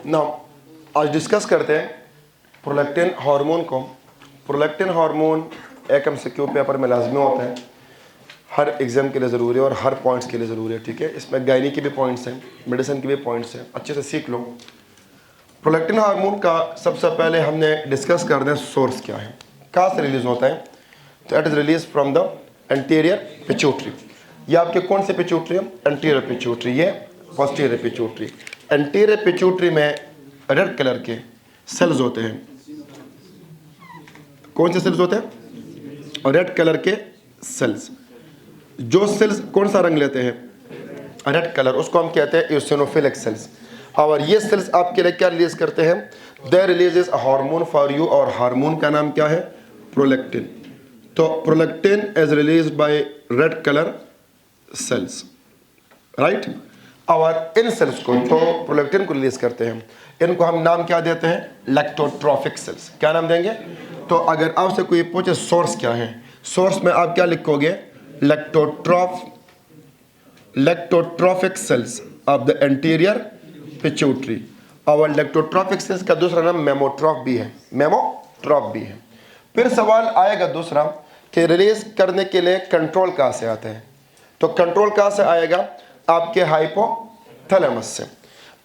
ना आज डिस्कस करते हैं प्रोलैक्टिन हार्मोन को। प्रोलैक्टिन हार्मोन एक MCQ पेपर में लाजमी होता है, हर एग्ज़ाम के लिए ज़रूरी है और हर पॉइंट्स के लिए ज़रूरी है। ठीक है, इसमें गायनी के भी पॉइंट्स हैं, मेडिसिन के भी पॉइंट्स हैं, अच्छे से सीख लो। प्रोलैक्टिन हार्मोन का सबसे पहले हमने डिस्कस कर दें सोर्स क्या है, कहाँ से रिलीज़ होता है। तो it is release from the anterior pituitary. ये आपके कौन से पिट्यूटरी है? एंटीरियर पिट्यूटरी, ये पोस्टीरियर पिट्यूटरी। एंटीरियर पिट्यूटरी में रेड कलर के सेल्स होते हैं। कौन से सेल्स होते हैं? रेड कलर के सेल्स। जो सेल्स कौन सा रंग लेते हैं? रेड कलर, उसको हम कहते हैं इओसिनोफिलिक सेल्स। और ये सेल्स आपके लिए क्या रिलीज करते हैं? They releases a hormone for you, और हार्मोन का नाम क्या है? प्रोलैक्टिन। तो prolactin is released by red colour cells, right. और इन सेल्स को जो प्रोलैक्टिन को रिलीज करते हैं, इनको हम नाम क्या देते हैं? लैक्टोट्रॉफिक सेल्स। क्या नाम देंगे? तो अगर आपसे कोई पूछे सोर्स क्या है, सोर्स में आप क्या लिखोगे? Lactotrophic cells of the anterior pituitary. और लैक्टोट्रॉफिक सेल्स का दूसरा नाम मेमोट्रॉफ भी है, मेमोट्रॉफ भी है। फिर सवाल आएगा दूसरा कि रिलीज करने के लिए कंट्रोल कहाँ से आता है? तो कंट्रोल कहाँ से आएगा? आपके हाइपोथैलेमस से।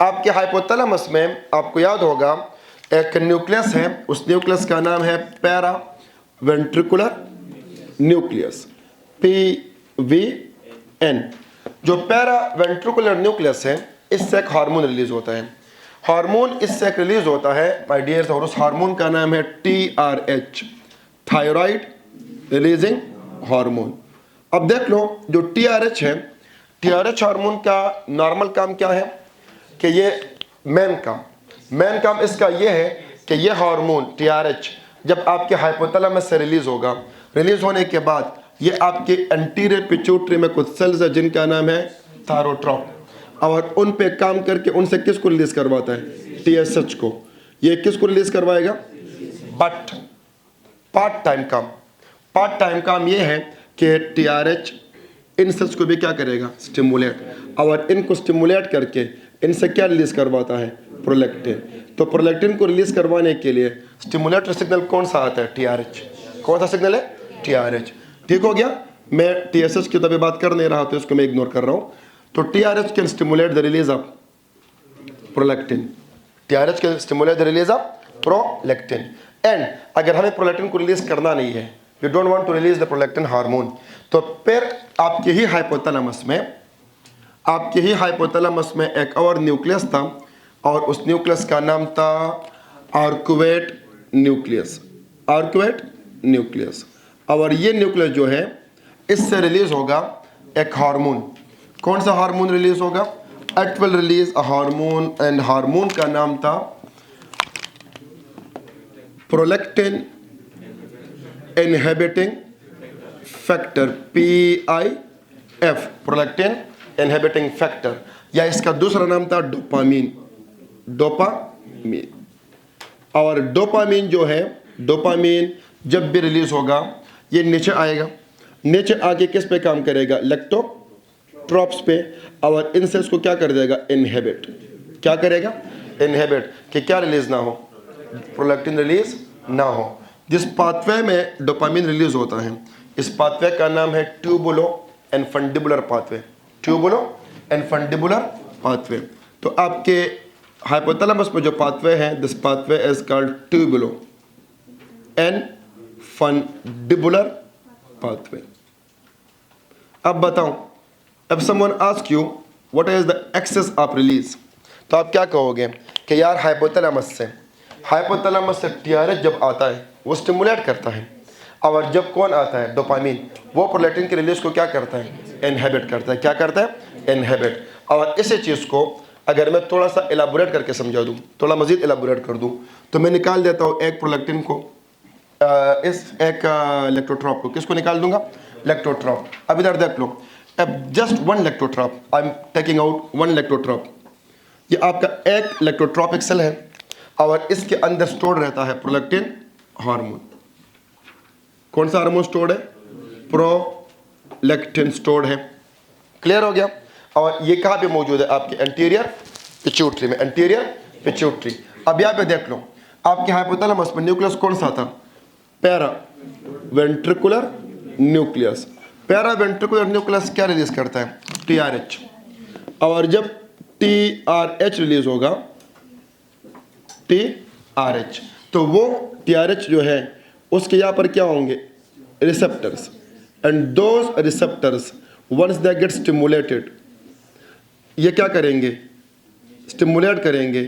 आपके हाइपोथैलेमस में आपको याद होगा एक न्यूक्लियस है, उस न्यूक्लियस का नाम है पैरा वेंट्रिकुलर न्यूक्लियस, PVN। जो पैरा वेंट्रिकुलर न्यूक्लियस है, इससे एक हार्मोन रिलीज होता है। हार्मोन इससे एक रिलीज होता है माय डियर, और उस हार्मोन का नाम है TRH, थायराइड रिलीजिंग हार्मोन। अब देख लो, जो TRH है, TRH हार्मोन का नॉर्मल काम क्या है? कि ये मेन काम इसका ये है कि ये हार्मोन TRH जब आपके हाइपोथैलेमस से रिलीज होगा, रिलीज होने के बाद ये आपके एंटीरियर पिट्यूटरी में कुछ सेल्स है जिनका नाम है थायरोट्रॉप, और उन पे काम करके उनसे किसको रिलीज करवाता है? TSH को। ये किसको रिलीज करवाएगा? बट पार्ट टाइम काम ये है कि TRH इन सेल्स को भी क्या करेगा? स्टिमुलेट, और इनको स्टिमुलेट करके इनसे क्या रिलीज करवाता है? प्रोलैक्टिन। तो प्रोलैक्टिन को रिलीज करवाने के लिए स्टिमुलेटरी सिग्नल कौन सा आता है? TRH। कौन सा सिग्नल है? TRH। ठीक हो गया। मैं TSH की तभी बात कर नहीं रहा, तो इसको मैं इग्नोर कर रहा हूँ। तो TRH can stimulate the release of prolactin. TRH can stimulate the release of prolactin. And अगर हमें प्रोलैक्टिन को रिलीज करना नहीं है, you don't want to release the prolactin hormone, तो फिर आपके ही हाइपोथैलेमस में एक और न्यूक्लियस था, और उस न्यूक्लियस का नाम था आर्कुएट न्यूक्लियस। और ये न्यूक्लियस जो है, इससे रिलीज होगा एक हार्मोन। कौन सा हार्मोन रिलीज होगा? It will release a hormone, and hormone का नाम था prolactin inhibiting factor, PIF, prolactin inhibiting factor, या इसका दूसरा नाम था डोपामीन। और डोपामीन जो है, डोपामीन जब भी रिलीज होगा, ये नीचे आएगा, नीचे आके किस पे काम करेगा? लैक्टोट्रॉप्स पे, और इन सेल्स को क्या कर देगा? इनहिबिट। क्या करेगा? इनहिबिट, कि क्या रिलीज ना हो? प्रोलैक्टिन रिलीज ना हो। जिस पाथवे में डोपामीन रिलीज होता है, इस पाथवे का नाम है ट्यूबुलो एंड फंडिबुलर पाथवे। तो आपके हाइपोथैलेमस में जो पाथवे है, this pathway is called tuberoinfundibular pathway. अब बताओ, अब someone ask you what is the axis of release, तो आप क्या कहोगे? कि यार हाइपोथैलेमस से TRH जब आता है, वो स्टिमुलेट करता है, और जब कौन आता है? डोपामीन, वो प्रोलैक्टिन की रिलीज को क्या करता है? इनहिबिट करता है। क्या करता है? इनहिबिट। और इसी चीज़ को अगर मैं थोड़ा सा एलाबोरेट करके समझा दूँ, थोड़ा मजीद एलाबोरेट कर दूँ, तो मैं निकाल देता हूँ एक प्रोलैक्टिन को, इस एक लैक्टोट्रॉप को। किसको निकाल दूंगा? लैक्टोट्रॉप। अब इधर देख लो, अब just one lactotroph, I am taking out one lactotroph. ये आपका एक लैक्टोट्रॉपिक सेल है, और इसके अंदर स्टोर रहता है प्रोलैक्टिन हार्मोन। कौन सा हार्मोन स्टोर्ड है? प्रोलैक्टिन स्टोर्ड है। क्लियर हो गया। और ये कहाँ पे मौजूद है? आपके एंटीरियर पिट्यूटरी में, एंटीरियर पिट्यूटरी। अब यहाँ पे देख लो, आपके हाइपोथैलेमस में न्यूक्लियस कौन सा था? Para ventricular nucleus. Para ventricular nucleus क्या रिलीज करता है? TRH। और जब TRH रिलीज होगा, TRH, तो वो TRH जो है उसके यहाँ पर क्या होंगे? Receptors. And those receptors once they get stimulated, ये क्या करेंगे? स्टिमुलेट करेंगे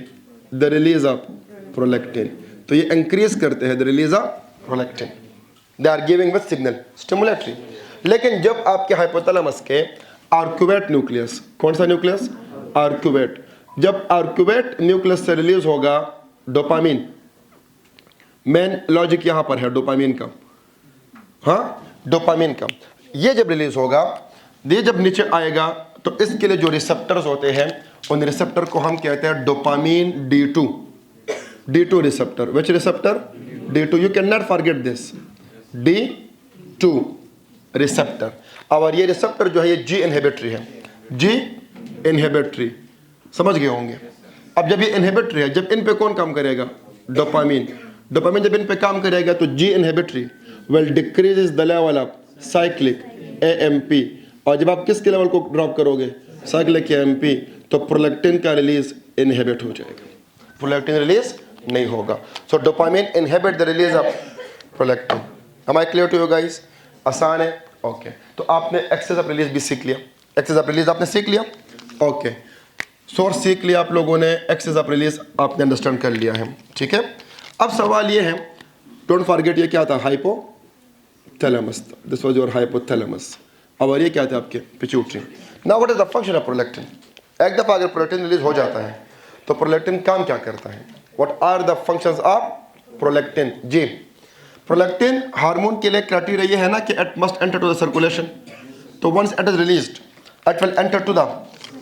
द रिलीज ऑफ प्रोलैक्टिन। तो ये इंक्रीज करते हैं the release of prolactin. They are giving with signal stimulatory. लेकिन जब आपके हाइपोथैलेमस के आर्क्यूवेट न्यूक्लियस, कौन सा न्यूक्लियस? आर्क्यूवेट। जब आर्क्यूवेट न्यूक्लियस से रिलीज होगा डोपामीन, मेन लॉजिक यहां पर है डोपामीन का, हाँ डोपामीन का। ये जब रिलीज होगा, ये जब नीचे आएगा, तो इसके लिए जो रिसेप्टर्स होते हैं उन रिसेप्टर को हम कहते हैं dopamine D2 receptor. Which receptor? D2। You can not forget this, D2 receptor. और ये रिसेप्टर जो है ये G इनहिबिटरी है, G इनहिबिटरी, समझ गए होंगे। अब जब ये इनहिबिटरी है, जब इन पे कौन काम करेगा? डोपामीन। डोपामीन जब इन पे काम करेगा तो G inhibitory will decrease the level of cyclic AMP। और जब आप किसके लेवल को ड्रॉप करोगे? साइक्लिक AMP, तो प्रोलैक्टिन का रिलीज इनहिबिट हो जाएगा, प्रोलैक्टिन रिलीज नहीं होगा। So dopamine inhibit the release of prolactin. Am I clear to you guys? आसान है? ओके। तो आपने एक्सेस ऑफ रिलीज भी सीख लिया, एक्सेस ऑफ रिलीज आपने सीख लिया, ओके। सोर्स सीख लिया आप लोगों ने, एक्सेस ऑफ रिलीज आपने अंडरस्टैंड कर लिया है, ठीक है। अब सवाल ये है, डोंट फॉरगेट ये क्या था? Hypothalamus. This was your hypothalamus. और ये क्या था? आपके pituitary. Now what is the function of prolactin? एक दफा अगर प्रोलैक्टिन रिलीज हो जाता है तो प्रोलैक्टिन काम क्या करता है? What are the functions of prolactin? जी, प्रोलैक्टिन हार्मोन के लिए क्राइटेरिया ये है ना कि it must enter to the circulation. तो once it is released it will enter to the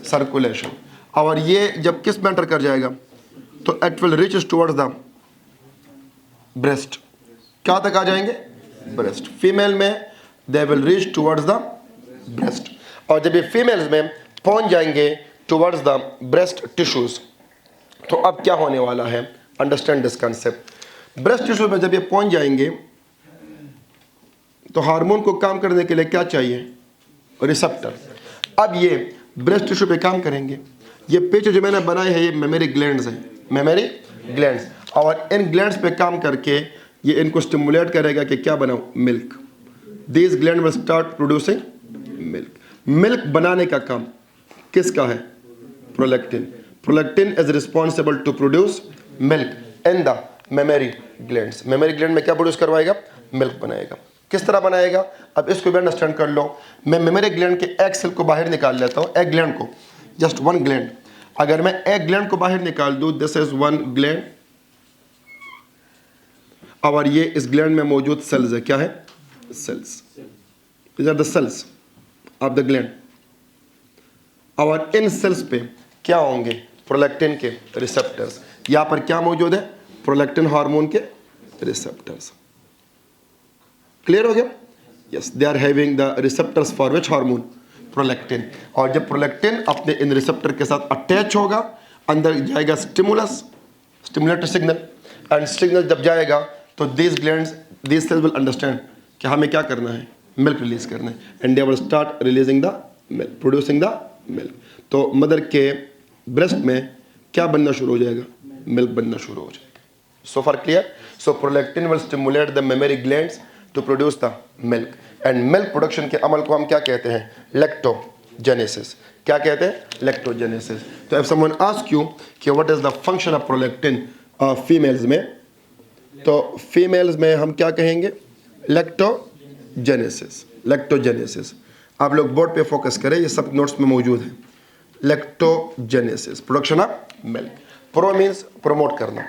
circulation. और ये जब किस में एंटर कर जाएगा? तो it will reach towards the breast. क्या तक आ जाएंगे? ब्रेस्ट। फीमेल में they will reach towards the breast. और जब ये फीमेल्स में पहुंच जाएंगे टुवर्ड्स द ब्रेस्ट टिश्यूज, तो अब क्या होने वाला है? Understand this concept. Breast tissue में जब ये पहुंच जाएंगे तो हार्मोन को काम करने के लिए क्या चाहिए? रिसेप्टर। अब ये ब्रेस्ट टिश्यू पे काम करेंगे। ये पिक्चर जो मैंने बनाई है ये मेमोरी ग्लैंड्स है, मेमोरी ग्लैंड्स। और इन ग्लैंड्स पे काम करके ये इनको स्टिमुलेट करेगा कि क्या बनाओ? Milk. This gland will start producing milk. Milk बनाने का काम किसका है? Prolactin. Prolactin is responsible to produce milk in the memory glands. Memory gland में क्या प्रोड्यूस करवाएगा? मिल्क बनाएगा। किस तरह बनाएगा? अब इसको भी अंडरस्टैंड कर लो। मैं मेमोरी ग्लैंड के एक सेल को बाहर निकाल लेता हूँ, एक ग्लैंड को, जस्ट वन ग्लैंड। अगर मैं एक ग्लैंड को बाहर निकाल दूँ, दिस इज वन ग्लैंड, और ये इस ग्लैंड में मौजूद सेल्स है। क्या है? Sales. These are the cells of the gland। और इन सेल्स पे क्या होंगे? प्रोलैक्टिन के रिसेप्टर्स। यहां पर क्या मौजूद है? प्रोलैक्टिन हार्मोन के रिसेप्टर्स। क्लियर हो गया? Yes, they are having the receptors for which hormone? Prolactin. और जब प्रोलैक्टिन अपने इन रिसेप्टर के साथ अटैच होगा, अंदर जाएगा stimulus, stimulatory signal. And signal जब जाएगा तो these glands, these cells will understand कि हमें क्या करना है? मिल्क रिलीज करना है। And they will start releasing the milk, producing the milk. तो मदर के ब्रेस्ट में क्या बनना शुरू हो जाएगा? मिल्क बनना शुरू हो जाएगा। So far clear? So prolactin will stimulate the memory glands to produce the milk. And milk production के अमल को हम क्या कहते हैं? लैक्टोजेनेसिस। क्या कहते हैं? लैक्टोजेनेसिस। तो इफ समवन आस्क यू कि what is the function of prolactin females में, तो फीमेल्स में हम क्या कहेंगे? लैक्टोजेनेसिस। लैक्टोजेनेसिस। आप लोग बोर्ड पे फोकस करें, ये सब नोट्स में मौजूद है। Lactogenesis, production of milk. Pro means promote करना,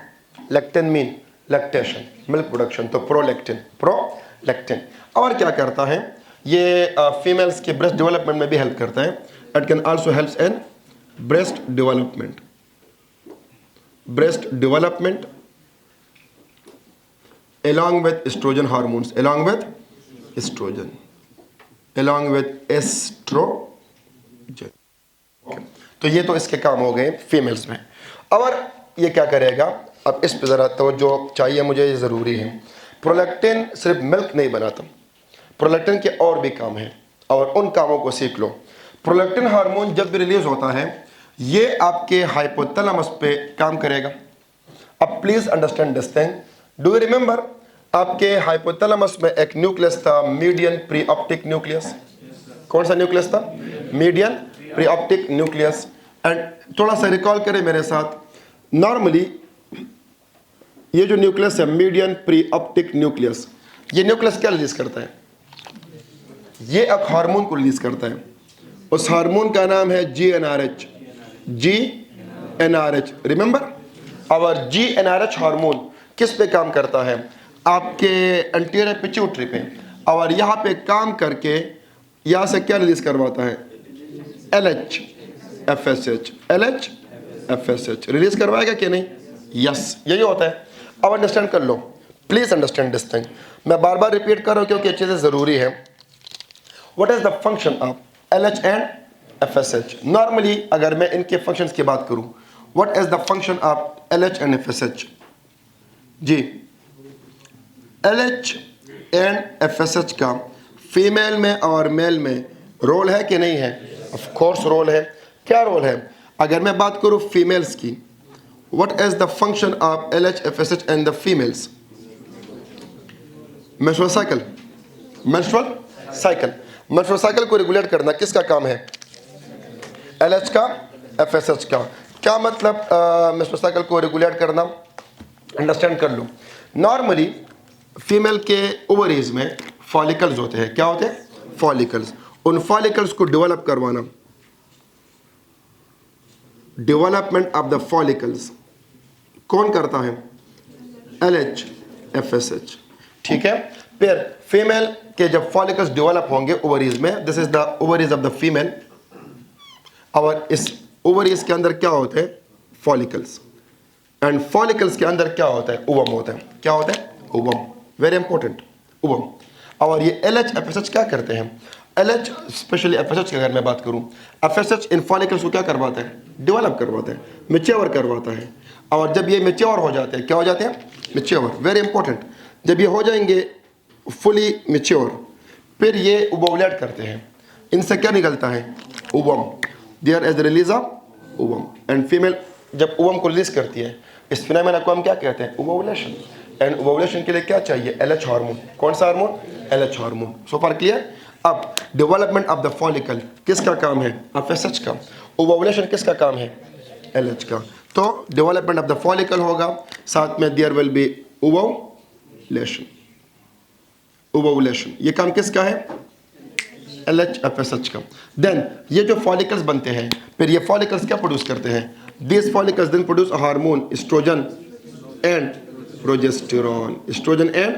lactin mean lactation, milk production, तो प्रोलैक्टिन, प्रोलैक्टिन। और क्या करता है ये? फीमेल्स के ब्रेस्ट डेवलपमेंट में भी हेल्प करता है। It can also helps in breast development, breast development along with estrogen hormones, along with estrogen, along with estrogen। तो ये तो इसके काम हो गए फीमेल्स में। और ये क्या करेगा, अब इस पे ज़रा तवज्जो चाहिए मुझे, ये ज़रूरी है। प्रोलैक्टिन सिर्फ मिल्क नहीं बनाता, प्रोलैक्टिन के और भी काम हैं और उन कामों को सीख लो। प्रोलैक्टिन हार्मोन जब भी रिलीज होता है ये आपके हाइपोथैलेमस पे काम करेगा। अब please understand this thing, do you remember आपके हाइपोथैलेमस में एक न्यूक्लियस था, मीडियन प्रीऑप्टिक न्यूक्लियस। कौन सा न्यूक्लियस था? Median preoptic nucleus. एंड थोड़ा सा रिकॉल करें मेरे साथ, नॉर्मली ये जो न्यूक्लियस है मीडियन प्रीऑप्टिक न्यूक्लियस, ये न्यूक्लियस क्या रिलीज करता है? ये एक हार्मोन को रिलीज करता है। उस हार्मोन का नाम है GnRH। GnRH, remember our GnRH hormone किस पे काम करता है? आपके एंटीरियर पिट्यूटरी पे। और यहाँ पे काम करके यहाँ से क्या रिलीज करवाता है? LHFSH। LHFSH रिलीज करवाएगा कि नहीं? यस, यही होता है। अब अंडरस्टैंड कर लो, प्लीज अंडरस्टैंड दिस थिंग। मैं बार बार रिपीट कर रहा हूँ क्योंकि ये चीज़ें ज़रूरी है। What is the function of LH and FSH? Normally अगर मैं इनके फंक्शंस की बात करूँ, what is the function of LH and FSH? जी, LH एंड FSH का फीमेल में और मेल में रोल है कि नहीं है? ऑफ कोर्स रोल है। क्या रोल है? अगर मैं बात करूँ फीमेल्स की, what is the function of LH, FSH and the females? menstrual cycle। menstrual cycle को रेगुलेट करना किसका काम है? LH का, FSH का। क्या मतलब menstrual cycle को रेगुलेट करना? अंडरस्टैंड कर लो, नॉर्मली फीमेल के ओवरीज में फॉलिकल्स होते हैं। क्या होते हैं? फॉलिकल्स। उन फॉलिकल्स को डेवलप करवाना, डेवलपमेंट ऑफ द फॉलिकल्स कौन करता है? LH, FSH। ठीक है, फिर फीमेल के जब फॉलिकल्स डेवलप होंगे ओवरीज में, this is the ovaries of the female, और इस ओवरीज के अंदर क्या होते हैं? फॉलिकल्स। एंड फॉलिकल्स के अंदर क्या होता है? ओवम होता है। क्या होता है? ओवम। Very important, ovum. और ये LH, FSH क्या करते हैं? LH स्पेशली FSH की अगर मैं बात करूं, FSH इन फॉलिकल्स को क्या करवाता है? डेवलप करवाता है, मैच्योर करवाता है। और जब ये मैच्योर हो जाते हैं, क्या हो जाते हैं? मैच्योर। Very important. जब ये हो जाएंगे फुली मैच्योर, फिर ये ओवुलेट करते हैं। इनसे क्या निकलता है? Ovum. There is release of ovum. And female जब ओवम को रिलीज करती है, इस फिनोमेना को हम क्या कहते हैं? ओवुलेशन। एंड ओवुलेशन के लिए क्या चाहिए? LH hormone. कौन सा hormone? LH hormone. So far clear? अब डेवलपमेंट ऑफ द फॉलिकल किसका काम है? FSH का। ओवुलेशन किसका काम है? LH का। तो डेवलपमेंट ऑफ द फॉलिकल होगा, साथ में there will be ovulation. Ovulation ये काम किसका है? LH, FSH का। देन ये जो फॉलिकल्स बनते हैं, फिर ये फॉलिकल्स क्या प्रोड्यूस करते हैं? This follicles then produce a hormone estrogen and progesterone. Estrogen and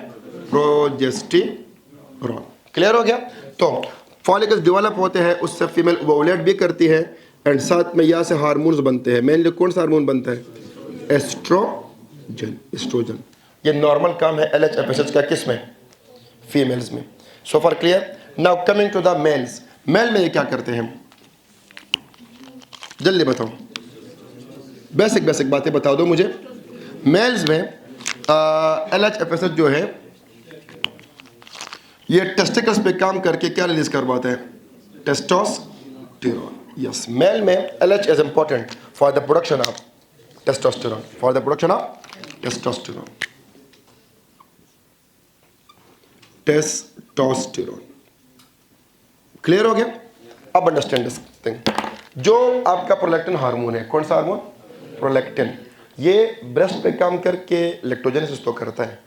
progesterone. Clear हो गया? तो फॉलिकल्स डेवलप होते हैं, उससे फीमेल ओवुलेट भी करती है, एंड साथ में यहाँ से हार्मोन्स बनते हैं। मेनली कौन सा हार्मोन बनता है? एस्ट्रोजन। एस्ट्रोजन। ये नॉर्मल काम है LH, FSH का, किस में? फीमेल्स में। So for clear? Now coming to the males. Male में ये क्या करते हैं? जल्दी बताओ, बेसिक बातें बता दो मुझे। मेल्स में LH, FSH जो है ये टेस्टिकल्स पे काम करके क्या रिलीज करवाते हैं? टेस्टोस्टेरोन। यस, मेल में LH is important for the production of testosterone. For the production of testosterone. Testosterone. Clear हो गया? अब अंडरस्टैंड दिस थिंग। जो आपका प्रोलैक्टिन हार्मोन है, कौन सा हार्मोन? प्रोलैक्टिन। ये ब्रेस्ट पे काम करके लैक्टोजेनेसिस तो करता है,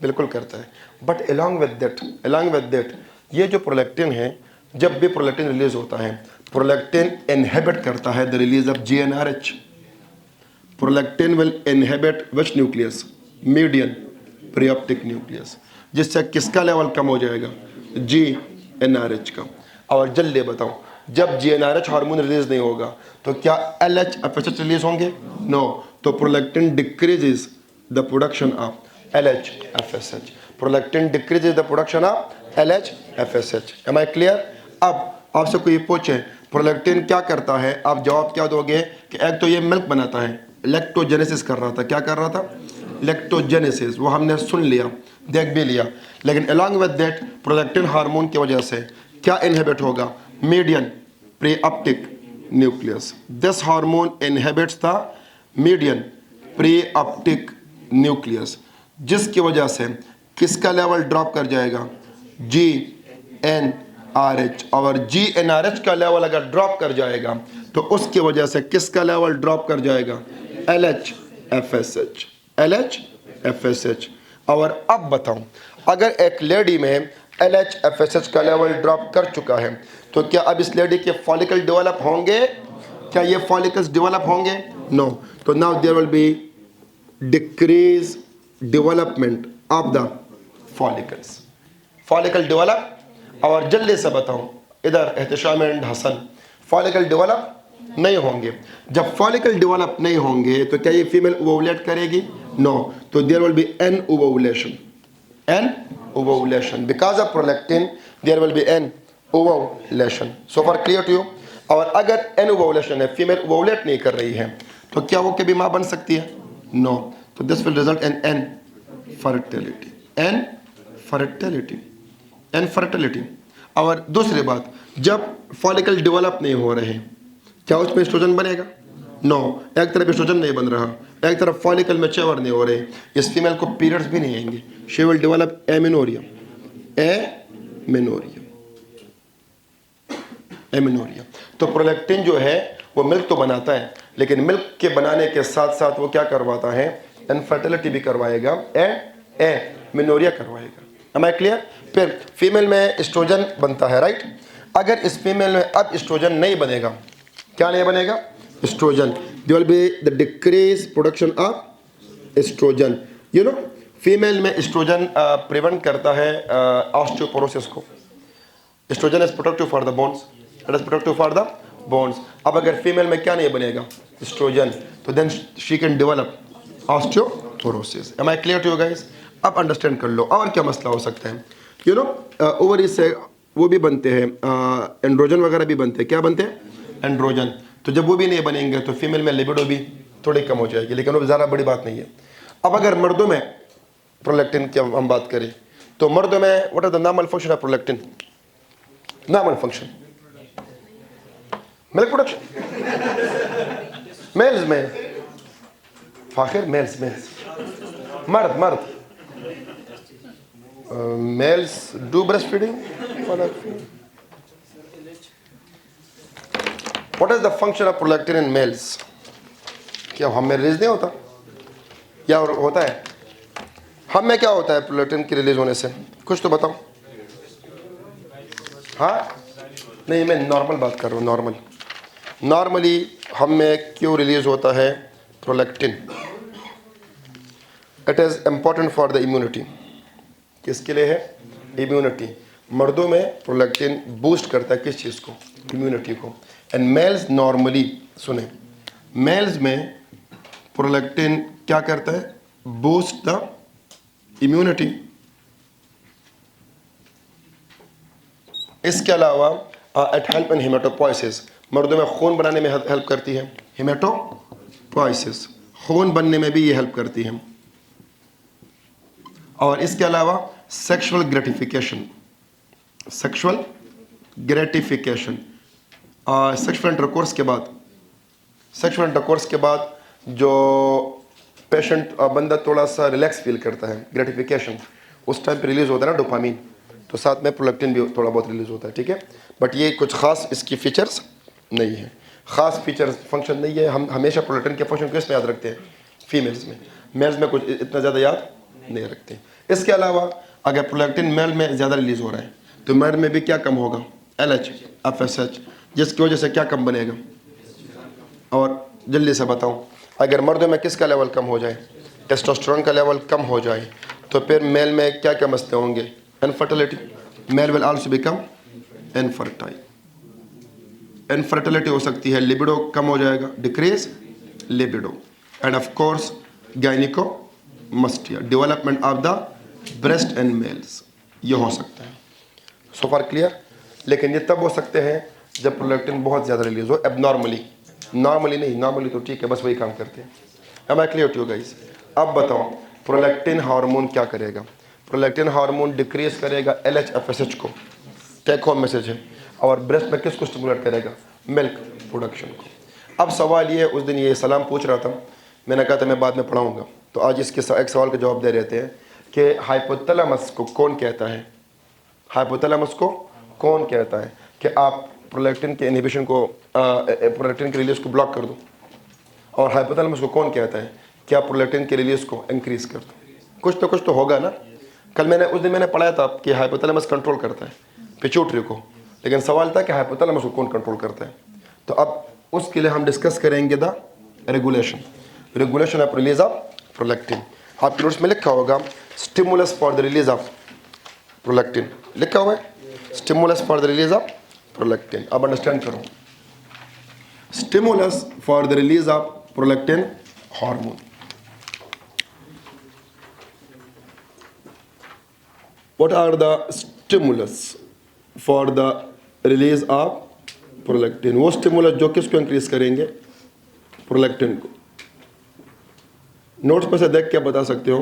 बिल्कुल करता है, बट अलॉन्ग विद दैट ये जो प्रोलैक्टिन है, जब भी प्रोलैक्टिन रिलीज होता है, प्रोलैक्टिन इनहिबिट करता है the release of GnRH। Prolactin will inhibit which nucleus? Median preoptic nucleus, जिससे किसका लेवल कम हो जाएगा? GnRH का। और जल्दी बताओ, जब GnRH हार्मोन रिलीज नहीं होगा तो क्या LH, FSH रिलीज होंगे? नो। तो prolactin decreases the production of LH, FSH। Prolactin decreases the production of LH, FSH। Am I clear? अब आपसे कोई पूछे प्रोलैक्टिन क्या करता है, आप जवाब क्या दोगे कि एक तो ये मिल्क बनाता है, लैक्टोजेनेसिस कर रहा था। क्या कर रहा था? लैक्टोजेनेसिस। वो हमने सुन लिया, देख भी लिया। लेकिन along with that prolactin hormone की वजह से क्या इनहिबिट होगा? Median pre-uptick nucleus. This hormone inhibits the median pre-uptick nucleus, जिसकी वजह से किसका लेवल ड्रॉप कर जाएगा? GnRH। और GnRH का लेवल अगर ड्रॉप कर जाएगा तो उसकी वजह से किसका लेवल ड्रॉप कर जाएगा? LH-FSH। LH-FSH। और अब बताऊं, अगर एक लेडी में LH-FSH का लेवल ड्रॉप कर चुका है तो क्या अब इस लेडी के फॉलिकल डेवलप होंगे? क्या ये फॉलिकल्स डेवलप होंगे? नो। तो now there will be decrease development of the follicles. Follicle develop, और जल्दी से बताऊं इधर Ehtesham and Hasan, follicle develop नहीं होंगे। जब फॉलिकल डेवलप नहीं होंगे तो क्या ये फीमेल ओवुलेट करेगी? नो। तो there will be anovulation. Anovulation because of prolactin there will be anovulation. So for clear to you. और अगर एन ओवुलेशन है, फीमेल ओवुलेट नहीं कर रही है, तो क्या वो कभी माँ बन सकती है? नो। तो this will result in infertility. Infertility, infertility. और दूसरी बात, जब फॉलिकल डेवलप नहीं हो रहे, क्या उसमें एस्ट्रोजन बनेगा? नो। एक तरफ एस्ट्रोजन नहीं बन रहा, एक तरफ फॉलिकल में चेवर नहीं हो रहे, इस फीमेल को पीरियड्स भी नहीं आएंगे। She will develop amenorrhoea. Amenorrhoea, amenorrhoea. तो प्रोलैक्टिन जो है वो मिल्क तो बनाता है, लेकिन मिल्क के बनाने के साथ साथ वो क्या करवाता है? इनफर्टिलिटी भी करवाएगा, एमिनोरिया करवाएगा। Am I clear? फिर फीमेल में एस्ट्रोजन बनता है, राइट? अगर इस फीमेल में अब एस्ट्रोजन नहीं बनेगा, क्या नहीं बनेगा? Estrogen. There will be the decrease production of estrogen. You know, female में एस्ट्रोजन प्रिवेंट करता है ऑस्टियोपोरोसिस को। Estrogen is protective for the bones, it is protective for the bones. अब अगर फीमेल में क्या नहीं बनेगा? एस्ट्रोजन, तो then she can develop osteoporosis. Am I clear to you guys? अब अंडरस्टैंड कर लो और क्या मसला हो सकता है। यू नो, ओवरी से वो भी बनते हैं, एंड्रोजन वगैरह भी बनते हैं। क्या बनते हैं? एंड्रोजन। तो जब वो भी नहीं बनेंगे तो फीमेल में लिबिडो भी थोड़ी कम हो जाएगी, लेकिन वो ज़्यादा बड़ी बात नहीं है। अब अगर मर्दों में प्रोलैक्टिन की हम बात करें तो मर्दों में what is the normal function of prolactin? Normal function milk production. Males में फाखिर, मेल्स मर्द males do breast feeding. What is the function of prolactin in males? क्या हम में रिलीज नहीं होता या होता है? हम में क्या होता है प्रोलैक्टिन की रिलीज होने से? कुछ तो बताओ। हाँ नहीं, मैं नॉर्मल बात कर रहा हूँ। नॉर्मली हम में क्यों रिलीज होता है prolactin? It is important for the immunity. किसके लिए है? इम्यूनिटी। मर्दों में प्रोलैक्टिन बूस्ट करता है किस चीज़ को? इम्यूनिटी को। एंड मेल्स नॉर्मली, सुने, मेल्स में प्रोलैक्टिन क्या करता है? Boost the immunity. इसके अलावा इट हेल्प इन हेमेटोपोइसिस। मर्दों में खून बनाने में हेल्प करती है। हेमेटोपोइसिस, खून बनने में भी ये हेल्प करती है। और इसके अलावा सेक्सुअल ग्रेटिफिकेशन, सेक्सुअल इंटरकोर्स के बाद जो पेशेंट बंदा थोड़ा सा रिलैक्स फील करता है, ग्रेटिफिकेशन, उस टाइम पे रिलीज होता है ना डोपामीन, तो साथ में प्रोलैक्टिन भी थोड़ा बहुत रिलीज होता है। ठीक है, बट ये कुछ खास इसकी फीचर्स नहीं है, खास फीचर्स फंक्शन नहीं है। हम हमेशा प्रोलैक्टिन के फंक्शन किस में याद रखते हैं? फीमेल्स में। मेल्स में कुछ इतना ज़्यादा याद नहीं रखते। इसके अलावा अगर प्रोलैक्टिन मेल में ज़्यादा रिलीज हो रहा है तो मेल में भी क्या कम होगा? LH-FSH, जिसकी वजह से क्या कम बनेगा? और जल्दी से बताऊं, अगर मर्दों में किसका लेवल कम हो जाए? टेस्टोस्टेरोन का लेवल कम हो जाए तो फिर मेल में क्या क्या मसले होंगे? Infertility. Male will also become infertile. Infertility हो सकती है, लिबिडो कम हो जाएगा, decrease libido, and of course gynaecomastia, development of the breast and males, ये हो सकता है। So far clear? लेकिन ये तब हो सकते हैं जब प्रोलैक्टिन बहुत ज़्यादा रिलीज हो, एबनॉर्मली। नॉर्मली नहीं, नॉर्मली तो ठीक है, बस वही काम करते हैं। Am I clear to you guys? अब बताओ प्रोलैक्टिन हार्मोन क्या करेगा? प्रोलैक्टिन हार्मोन डिक्रीज करेगा LHFSH को, टेक होम मैसेज है। और ब्रेस्ट में किसको स्टिमुलेट करेगा? मिल्क प्रोडक्शन को। अब सवाल ये है, उस दिन ये सलाम पूछ रहा था, मैंने कहा था मैं बाद में पढ़ाऊँगा, तो आज इसके एक सवाल का जवाब दे रहते हैं कि हाइपोथैलेमस को कौन कहता है? हाइपोथैलेमस को कौन कहता है कि आप प्रोलैक्टिन के इनहिबिशन को, प्रोलैक्टिन के रिलीज को ब्लॉक कर दो? और हाइपोथैलेमस को कौन कहता है कि आप प्रोलैक्टिन के रिलीज को इंक्रीज कर दो? कुछ तो होगा ना। उस दिन मैंने पढ़ाया था कि हाइपोथैलेमस कंट्रोल करता है पिट्यूटरी को, लेकिन सवाल था कि हाइपोथैलेमस को कौन कंट्रोल करता है। तो अब उसके लिए हम डिस्कस करेंगे the regulation of release of prolactin. आपके नोट्स में लिखा होगा stimulus for the release of prolactin, लिखा हुआ है stimulus for the release of prolactin. अब अंडरस्टैंड करो, stimulus for the release of prolactin hormone. What are the stimulus for the release of prolactin? वो स्टिमुलस जो किसको इंक्रीज करेंगे? Prolactin को। नोट्स पर से देख के बता सकते हो।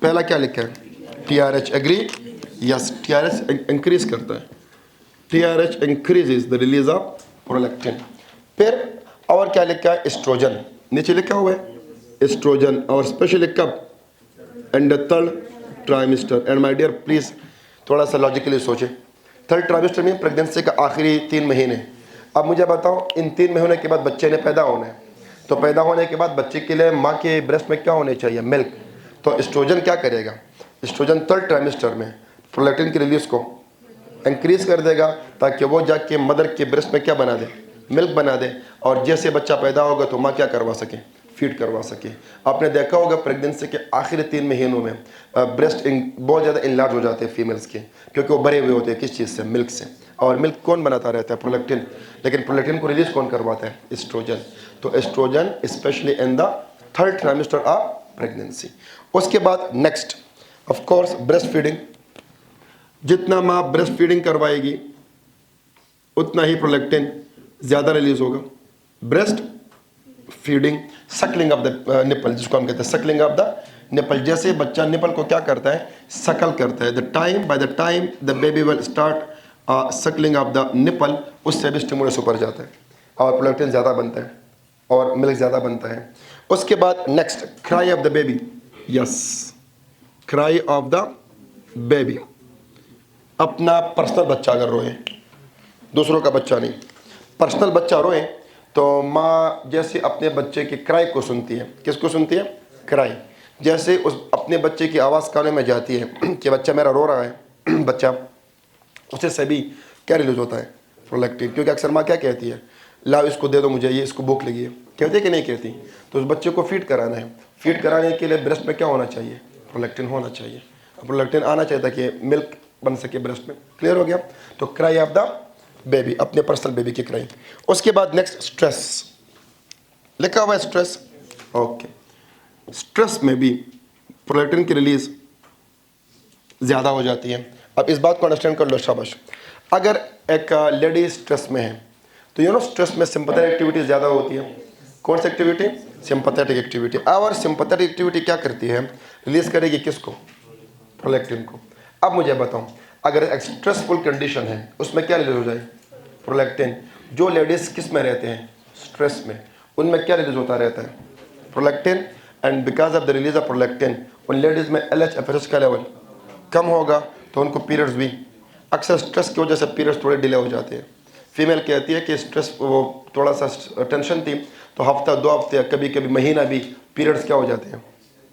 पहला क्या लिखा है? TRH, agree? Yes, TRH increase करता है, TRH increases the release of prolactin. फिर और क्या लिखा है? एस्ट्रोजन, नीचे लिखा हुआ है एस्ट्रोजन, और स्पेशली कब? And the third trimester. And my dear please थोड़ा सा लॉजिकली सोचें, थर्ड ट्राइमेस्टर में प्रेगनेंसी का आखिरी 3 महीने। अब मुझे बताओ, इन 3 महीने के बाद बच्चे ने पैदा होना है, तो पैदा होने के बाद बच्चे के लिए माँ के ब्रेस्ट में क्या होने चाहिए? मिल्क। तो एस्ट्रोजन क्या करेगा? एस्ट्रोजन थर्ड ट्राइमेस्टर में प्रोलैक्टिन की रिलीज को इंक्रीज कर देगा, ताकि वो जाके मदर के ब्रेस्ट में क्या बना दे? मिल्क बना दे, और जैसे बच्चा पैदा होगा तो माँ क्या करवा सके? फीड करवा सके। आपने देखा होगा प्रेगनेंसी के आखिरी 3 महीनों में ब्रेस्ट बहुत ज़्यादा इनलार्ज हो जाते हैं फीमेल्स के, क्योंकि वो भरे हुए होते हैं किस चीज़ से? मिल्क से। और मिल्क कौन बनाता रहता है? प्रोलैक्टिन। लेकिन प्रोलैक्टिन को रिलीज कौन करवाता है? एस्ट्रोजन। तो estrogen specially in the third trimester of pregnancy. उसके बाद next of course breast feeding. जितना माँ ब्रेस्ट फीडिंग करवाएगी उतना ही प्रोलैक्टिन ज़्यादा रिलीज होगा। Breast feeding, suckling of the nipple, जिसको हम कहते हैं सकलिंग ऑफ द निपल। जैसे बच्चा निपल को क्या करता है? सकल करता है। By the time the baby will start Suckling of the nipple, उससे भी स्टिमुलस ऊपर जाता है और प्रोलैक्टिन ज़्यादा बनता है और मिल्क ज़्यादा बनता है। उसके बाद next cry of the baby. Yes, cry of the baby. अपना पर्सनल बच्चा अगर रोए, दूसरों का बच्चा नहीं, पर्सनल बच्चा रोए, तो माँ जैसे अपने बच्चे की क्राई को सुनती है, किसको सुनती है? क्राई। जैसे उस अपने बच्चे की आवाज़ कानों में जाती है कि बच्चा मेरा रो रहा है बच्चा, उसे सभी क्या रिलीज होता है? प्रोलैक्टिन। क्योंकि अक्सर माँ क्या कहती है? लाओ इसको दे दो मुझे, ये इसको भूख लगी है, कहती है कि नहीं कहती? तो उस बच्चे को फीड कराना है, फीड कराने के लिए ब्रेस्ट में क्या होना चाहिए? प्रोलैक्टिन होना चाहिए। प्रोलैक्टिन आना चाहिए ताकि मिल्क बन सके ब्रेस्ट में। क्लियर हो गया? तो क्राई ऑफ द बेबी, अपने पर्सनल बेबी की क्राई। उसके बाद नेक्स्ट स्ट्रेस, लिखा हुआ है स्ट्रेस। ओके, स्ट्रेस में भी प्रोलैक्टिन की रिलीज ज़्यादा हो जाती है। अब इस बात को अंडरस्टैंड कर लो, शाबाश। अगर एक लेडी स्ट्रेस में है तो स्ट्रेस में सिंपैथेटिक एक्टिविटी ज़्यादा होती है। कौन सी एक्टिविटी? Sympathetic activity. और सिंपैथेटिक एक्टिविटी क्या करती है? रिलीज करेगी किसको? प्रोलैक्टिन को। अब मुझे बताओ, अगर एक स्ट्रेसफुल कंडीशन है उसमें क्या रिलीज हो जाए? प्रोलैक्टिन। जो लेडीज़ किस में रहते हैं? स्ट्रेस में, उनमें क्या रिलीज होता रहता है? Prolactin. And because of the release of prolactin उन लेडीज़ में LHFSH का लेवल कम होगा, तो उनको पीरियड्स भी, अक्सर स्ट्रेस की वजह से पीरियड्स थोड़े डिले हो जाते हैं। फीमेल कहती है कि स्ट्रेस, वो थोड़ा सा टेंशन थी, तो हफ्ता 2 हफ्ते, कभी कभी महीना भी पीरियड्स क्या हो जाते हैं?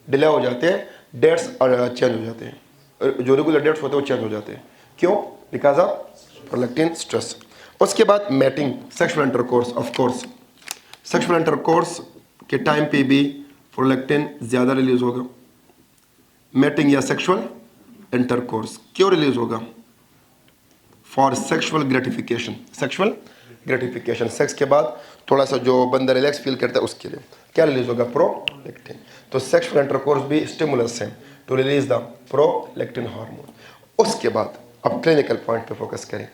डिले हो जाते हैं, डेट्स चेंज हो जाते हैं, जो रेगुलर डेट्स होते हैं वो चेंज हो जाते हैं। क्यों? Because of prolactin stress. उसके बाद mating, sexual intercourse. Of course sexual intercourse के टाइम पे भी प्रोलैक्टिन ज़्यादा रिलीज होगा। मैटिंग या सेक्सुअल इंटरकोर्स क्यों रिलीज होगा? For sexual gratification. Sexual gratification, sex के बाद थोड़ा सा जो बंदा रिलैक्स फील करता है उसके लिए क्या रिलीज होगा? प्रोलैक्टिन। तो सेक्सुअल इंटरकोर्स भी स्टिमुलस है to release the prolactin hormone. उसके बाद अब क्लिनिकल पॉइंट पे फोकस करें।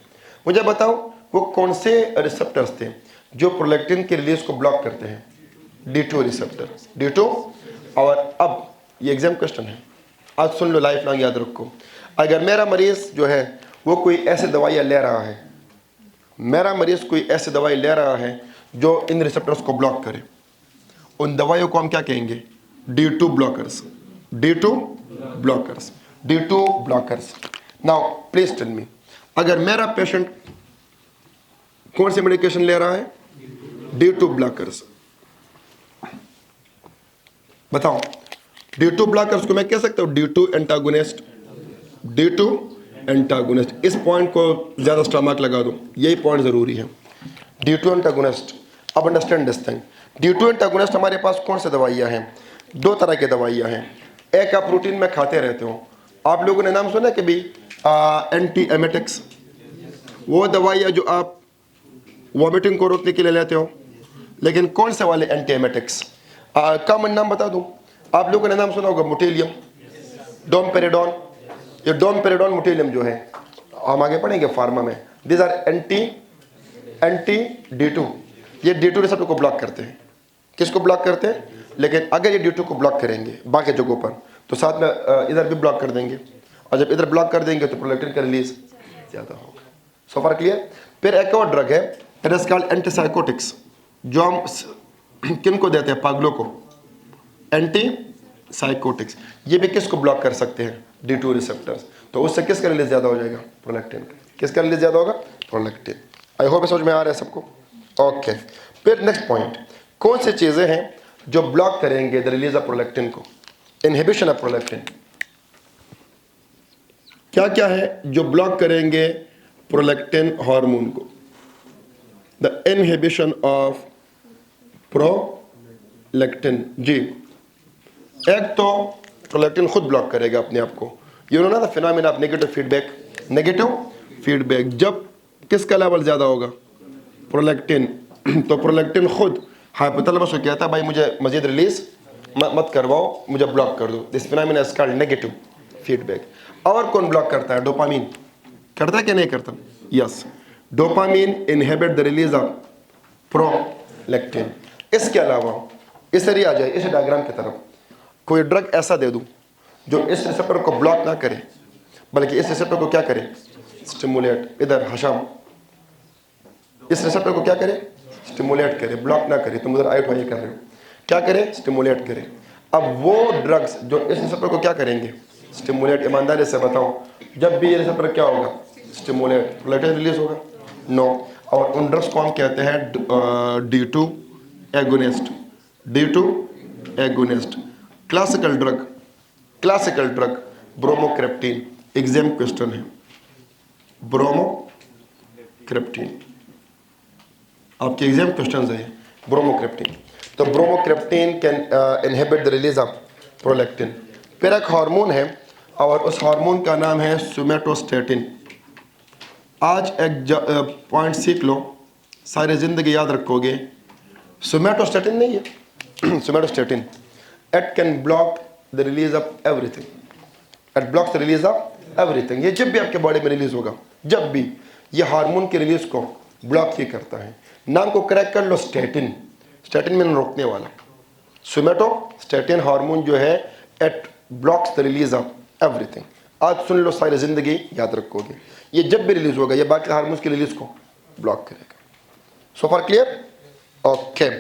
मुझे बताओ वो कौन से रिसेप्टर्स थे जो प्रोलैक्टिन के रिलीज को ब्लॉक करते हैं? D2 receptor, D2। और अब ये एग्जाम क्वेश्चन है, आज सुन लो, लाइफ लॉन्ग याद रखो। अगर मेरा मरीज जो है वो कोई ऐसी दवाइयाँ ले रहा है, मेरा मरीज कोई ऐसी दवाई ले रहा है जो इन रिसेप्टर्स को ब्लॉक करे, उन दवाइयों को हम क्या कहेंगे? D2 blockers, D2 blockers, D2 blockers. Now please tell me, अगर मेरा पेशेंट कौन सी मेडिकेशन ले रहा है? D2 blockers. बताओ, D2 ब्लॉकर्स को मैं कह सकता हूं D2 एंटागोनिस्ट, D2 एंटागोनिस्ट। इस पॉइंट को ज्यादा स्टमक लगा दो, यही पॉइंट जरूरी है। D2 antagonist. अब understand this thing, D2 antagonist हमारे पास कौन सी दवाइयां हैं? दो तरह की दवाइयां हैं। एक आप रूटीन में खाते रहते हो, आप लोगों ने नाम सुना कि भी एंटी एमेटिक्स, वो दवाइयाँ जो आप वॉमिटिंग को रोकने के लिए लेते हो। लेकिन कौन से वाले एंटी एमेटिक्स? कॉमन नाम बता दूं, आप लोगों ने नाम सुना होगा मोटेलियम, डोमपेरिडोन। ये डोमपेरिडोन मोटेलियम जो है, हम आगे पढ़ेंगे फार्मा में, दिस आर एंटी D2। ये D2 रिसेप्टर को ब्लॉक करते हैं। किसको ब्लॉक करते हैं? लेकिन अगर ये D2 को ब्लॉक करेंगे बाकी जगहों पर, तो साथ में इधर भी ब्लॉक कर देंगे, और जब इधर ब्लॉक कर देंगे तो प्रोलैक्टिन का रिलीज ज़्यादा होगा। सो फार क्लियर? फिर एक और ड्रग है, इट इज कॉल्ड एंटीसाइकोटिक्स, जो हम किन को देते हैं? पागलों को। एंटीसाइकोटिक्स, ये भी किसको ब्लॉक कर सकते हैं? D2 receptors. तो उससे किसका रिलीज ज़्यादा हो जाएगा? प्रोलैक्टिन का। किसका रिलीज ज़्यादा होगा? प्रोलैक्टिन। आई होप समझ में आ रहा है सबको? ओके। फिर नेक्स्ट पॉइंट, कौन सी चीज़ें हैं जो ब्लॉक करेंगे द रिलीज ऑफ प्रोलैक्टिन को? Inhibition of prolactin. क्या क्या है जो ब्लॉक करेंगे प्रोलैक्टिन हार्मोन को? The inhibition of prolactin. जी, एक तो प्रोलैक्टिन खुद ब्लॉक करेगा अपने आप को। यू नो ना the phenomena of negative feedback. Negative feedback, जब किसका लेवल ज़्यादा होगा? प्रोलैक्टिन। तो प्रोलैक्टिन खुद हाइपोथैलेमस को कहता है भाई मुझे मजीद रिलीज मत करवाओ, मुझे ब्लॉक कर दो। This phenomena is called negative feedback. और कौन ब्लॉक करता है? डोपामीन। करता है कि नहीं करता? Yes, dopamine inhibit the release of prolactin. इसके अलावा इस एरिया आ जाए, इस डायग्राम की तरफ, कोई ड्रग ऐसा दे दूं जो इस रिसेप्टर को ब्लॉक ना करे, बल्कि इस रिसेप्टर को क्या करे? स्टिमुलेट। इधर हशाम, इस रिसेप्टर को क्या करे? स्टिमुलेट करे, ब्लॉक ना करे। तुम उधर आइट वाई कर रहे हो, क्या करे? स्टिमुलेट करे। अब वो ड्रग्स जो इस रिसेप्टर को क्या करेंगे? स्टिमुलेट। ईमानदारी से बताओ, जब भी ये रिसेप्टर क्या होगा? स्टिमुलेट, प्रोलैक्टिन रिलीज होगा? नो। और उन ड्रग्स को हम कहते हैं D2 agonist, D2 agonist. Classical drug bromocriptine. Exam question है, ब्रोमोक्रेप्टिन आपके एग्जाम क्वेश्चन है, ब्रोमोक्रेप्टिन। तो bromocriptine can inhibit the release of prolactin. फिर एक हार्मोन है, और उस हार्मोन का नाम है सोमैटोस्टैटिन। आज एक पॉइंट सीख लो, सारी जिंदगी याद रखोगे। सोमैटोस्टैटिन नहीं है somatostatin, it can block the release of everything. It blocks the release of everything. ये जब भी आपके बॉडी में रिलीज होगा, जब भी, ये हार्मोन की रिलीज को ब्लॉक ही करता है। नाम को क्रैक कर लो, स्टैटिन। स्टैटिन में रोकने वाला। सोमैटोस्टैटिन हार्मोन जो है, it blocks the release of everything. आज सुन लो, सारी जिंदगी याद रखोगे। ये जब भी रिलीज होगा, ये बाकी हार्मोन्स की रिलीज को ब्लॉक करेगा। सो फार क्लियर? ओके।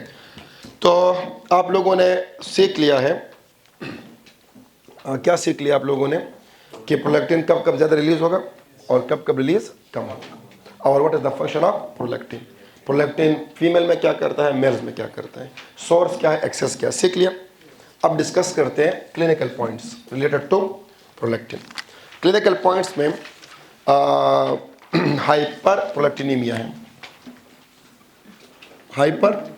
तो आप लोगों ने सीख लिया है, क्या सीख लिया आप लोगों ने? कि प्रोलैक्टिन कब कब ज़्यादा रिलीज होगा और कब कब रिलीज कम होगा, और what is the function of prolactin. Prolactin female में क्या करता है, मेल्स में क्या करता है, सोर्स क्या है, एक्सेस क्या है, सीख लिया। अब डिस्कस करते हैं clinical points related to prolactin. Clinical points में हाइपर प्रोलैक्टिनीमिया है, हाइपर